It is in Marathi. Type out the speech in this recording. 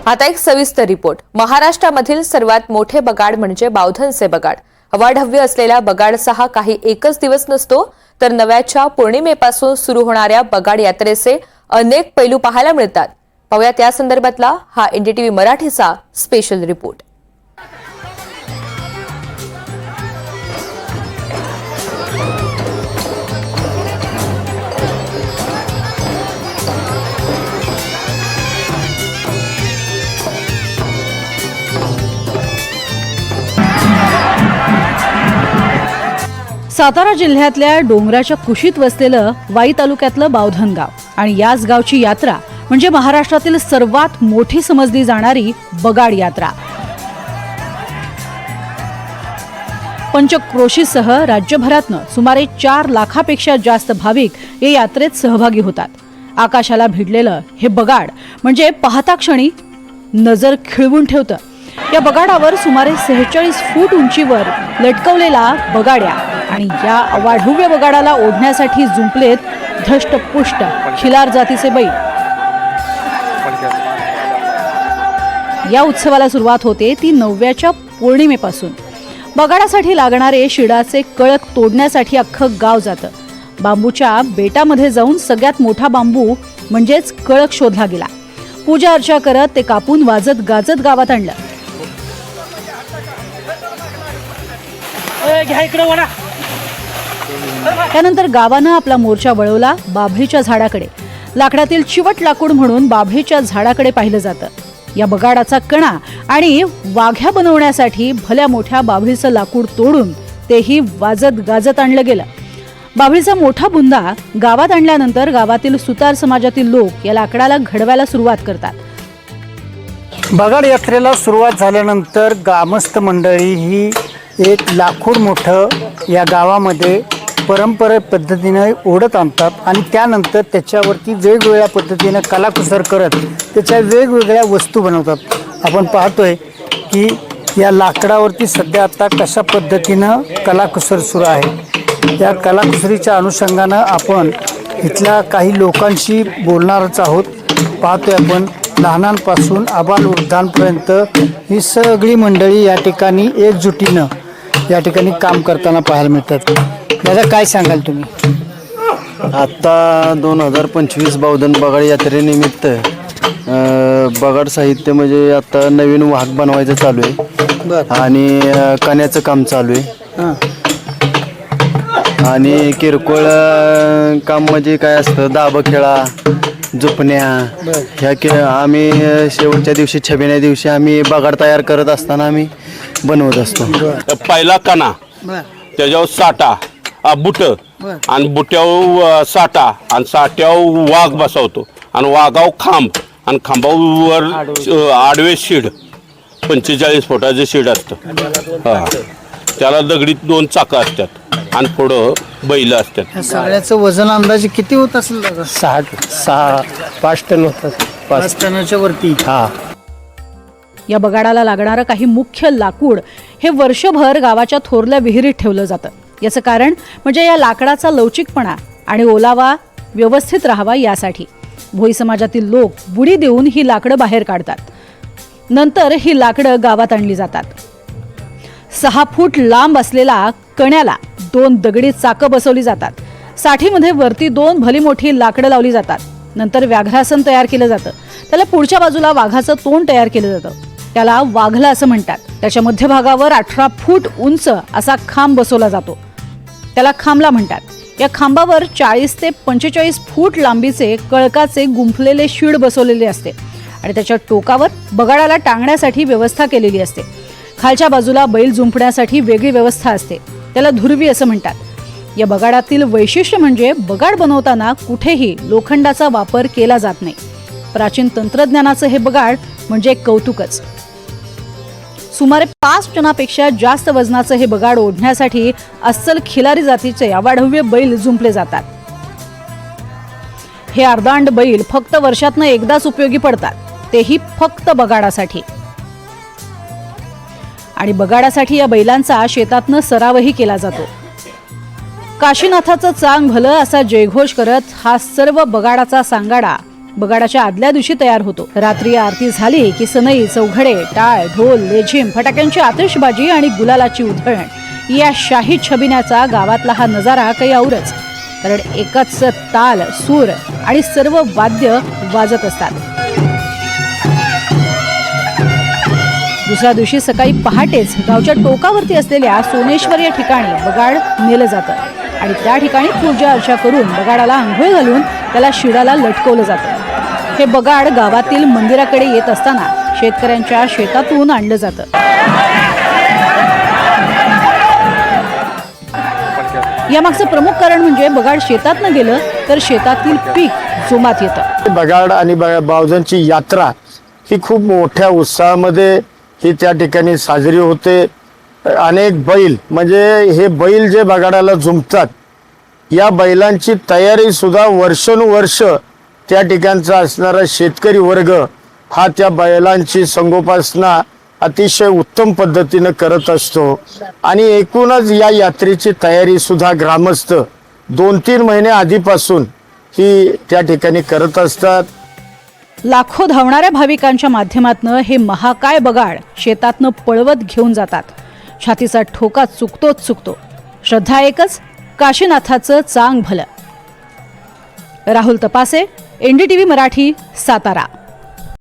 आता एक सविस्तर रिपोर्ट। महाराष्ट्रामधील सर्वात मोठे बगाड म्हणजे बावधनचे बगाड। अवाढव्य असलेल्या बगाडचा हा काही एकच दिवस नसतो, तर नव्याच्या पौर्णिमेपासून सुरू होणाऱ्या बगाड यात्रेचे अनेक पैलू पाहायला मिळतात। पाहूयात या संदर्भातला हा एनडीटीव्ही मराठीचा स्पेशल रिपोर्ट। सातारा जिल्ह्यातल्या डोंगराच्या कुशीत वसलेलं वाई तालुक्यातलं बावधन गाव आणि याच गावची यात्रा म्हणजे महाराष्ट्रातील सर्वात मोठी समजली जाणारी बगाड यात्रा। पंचक्रोशीसह राज्यभरातनं सुमारे 4 लाखापेक्षा जास्त भाविक या यात्रेत सहभागी होतात। आकाशाला भिडलेलं हे बगाड म्हणजे पाहता क्षणी नजर खिळवून ठेवतं। या बगाडावर सुमारे 46 फूट उंचीवर लटकवलेला बगाड्या आणि या अवाढव्य बगाडाला ओढण्यासाठी जुंपलेत धष्टपुष्ट खिलार जातीचे बैल। या उत्सवाला सुरुवात होते ती नव्याच्या पौर्णिमेपासून। बगाडासाठी लागणारे शिडाचे कळक तोडण्यासाठी अख्खं गाव जातं। बांबूच्या बेटामध्ये जाऊन सगळ्यात मोठा बांबू म्हणजेच कळक शोधला गेला। पूजा अर्चा करत ते कापून वाजत गाजत गावात आणलं। त्यानंतर गावानं आपला मोर्चा वळवला बाभळीच्या झाडाकडे। लाकडातील चिवट लाकूड म्हणून बाभळीच्या झाडाकडे पाहिलं जातं। या बगाडाचा कणा आणि वाघ्या बनवण्यासाठी भल्या मोठ्या बाभळीचं लाकूड तोडून तेही वाजत गाजत आणलं गेलं। बाभळीचा मोठा बुंदा गावात आणल्यानंतर गावातील सुतार समाजातील लोक या लाकडाला घडवायला सुरुवात करतात। बगाड यात्रेला सुरुवात झाल्यानंतर ग्रामस्थ मंडळी ही एक लाकूड मोठं या गावामध्ये परंपरा पद्धतीने ओढत आणतात आणि त्यानंतर त्याच्यावरती वेगवेगळ्या पद्धतीने कलाकुसर करत त्याच्या वेगवेगळ्या वस्तू बनवतात। आपण पाहतोय की या लाकडावरती सध्या आता कशा पद्धतीनं कलाकुसर सुरू आहे। या कलाकुसरीच्या अनुषंगानं आपण इथल्या काही लोकांशी बोलणारच आहोत। पाहतोय आपण लहानांपासून आबालवृद्धांपर्यंत ही सगळी मंडळी या ठिकाणी एकजुटीनं या ठिकाणी काम करताना पाहायला मिळतात। दादा काय सांगाल तुम्ही? आता 2025 बावधन बगाड यात्रेनिमित्त बगाड साहित्य म्हणजे आता नवीन वाहक बनवायचं चालू आहे आणि कण्याचं काम चालू आहे आणि किरकोळ काम म्हणजे काय असतं दाब खेळा झुपण्या ह्या आम्ही शेवटच्या दिवशी छबिन्या दिवशी आम्ही बगाड तयार करत असताना आम्ही बनवत असतो। पहिला कणा त्याच्यावर साठा बुट आणि बुट्यावर साठा आणि साठ्यावर वाघ बसवतो आणि वाघावर खांब आणि खांबावर आडवे शीड 45 फुटाचे शीड असतं। हा त्याला दगडीत 2 चाकं असतात आणि पुढं बैल असतात। सगळ्याचं वजन अंदाजे किती होत असेल दादा? 5 टन होतात। 5 टनाच्या वरती। हा या बगाडाला लागणारं काही मुख्य लाकूड हे वर्षभर गावाच्या थोरल्या विहिरीत ठेवलं जातं। याचं कारण म्हणजे या लाकडाचा लवचिकपणा आणि ओलावा व्यवस्थित राहावा यासाठी। भोई समाजातील लोक बुडी देऊन ही लाकडं बाहेर काढतात। नंतर ही लाकडं गावात आणली जातात। 6 फूट लांब असलेला कण्याला 2 दगडी चाकं बसवली जातात। साठीमध्ये वरती 2 भली मोठी लाकडं लावली जातात। नंतर व्याघ्रासन तयार केलं जातं। त्याला पुढच्या बाजूला वाघाचं तोंड तयार केलं जातं। त्याला वाघला असं म्हणतात। त्याच्या मध्यभागावर 18 फूट उंच असा खांब बसवला जातो, त्याला खांबला म्हणतात। या खांबावर 40 ते 45 फूट लांबीचे कळकाचे गुंफलेले शीड बसवलेले असते आणि त्याच्या टोकावर बगाडाला टांगण्यासाठी व्यवस्था केलेली असते। खालच्या बाजूला बैल जुंपण्यासाठी वेगळी व्यवस्था असते, त्याला धुरवी असं म्हणतात। या बगाडातील वैशिष्ट्य म्हणजे बगाड बनवताना कुठेही लोखंडाचा वापर केला जात नाही। प्राचीन तंत्रज्ञानाचं हे बगाड म्हणजे कौतुकच। सुमारे 5 टनापेक्षा जास्त वजनाचं हे बगाड ओढण्यासाठी अस्सल खिलारी जातीचे अवाढव्य बैल जुंपले जातात। हे अर्धांड बैल फक्त वर्षातनं एकदाच उपयोगी पडतात, तेही फक्त बगाडासाठी। आणि बगाडासाठी या बैलांचा शेतातनं सरावही केला जातो। काशीनाथाचं चांग भलं असा जयघोष करत हा सर्व बगाडाचा सांगाडा बगाडाच्या आदल्या दिवशी तयार होतो. रात्री आरती झाली की सनई, चौघडे, टाळ, ढोल, लेझिम, फटाक्यांची आतिषबाजी आणि गुलालाची उधळण या शाही छबिन्याचा गावातला हा नजारा काही औरच. कारण एकच ताल, सूर आणि सर्व वाद्य वाजत असतात. दुसऱ्या दिवशी सकाळी पहाटेच गावच्या टोकावरती असलेल्या सोनेश्वर या ठिकाणी बगाड नेलं जातं आणि त्या ठिकाणी पूजा अर्चा करून बगाडाला आंघोळ घालून त्याला शिडाला लटकवलं जातं. हे बगाड गावातील मंदिराकडे येत असताना शेतकऱ्यांच्या शेतातून आणलं जातं. यामागचं प्रमुख कारण म्हणजे बगाड शेतात न गेलं तर शेतातील पीक जोमात येतं. बगाड आणि बावधनची यात्रा ही खूप मोठ्या उत्साहामध्ये ही त्या ठिकाणी साजरी होते. अनेक बैल म्हणजे हे बैल जे बगाडाला झुंपतात, या बैलांची तयारी सुद्धा वर्षानुवर्ष त्या ठिकाणचा असणारा शेतकरी वर्ग हा त्या बैलांची संगोपासना अतिशय उत्तम पद्धतीनं करत असतो. आणि एकूणच या यात्रेची तयारी सुद्धा ग्रामस्थ 2-3 महिने आधीपासून ही त्या ठिकाणी करत असतात. लाखो धावणाऱ्या भाविकांच्या माध्यमातनं हे महाकाय बगाड शेतातनं पळवत घेऊन जातात. छातीचा ठोका चुकतोच चुकतो. श्रद्धा एकच, काशीनाथाचं चांग भलं. राहुल तपासे, NDTV मराठी, सातारा.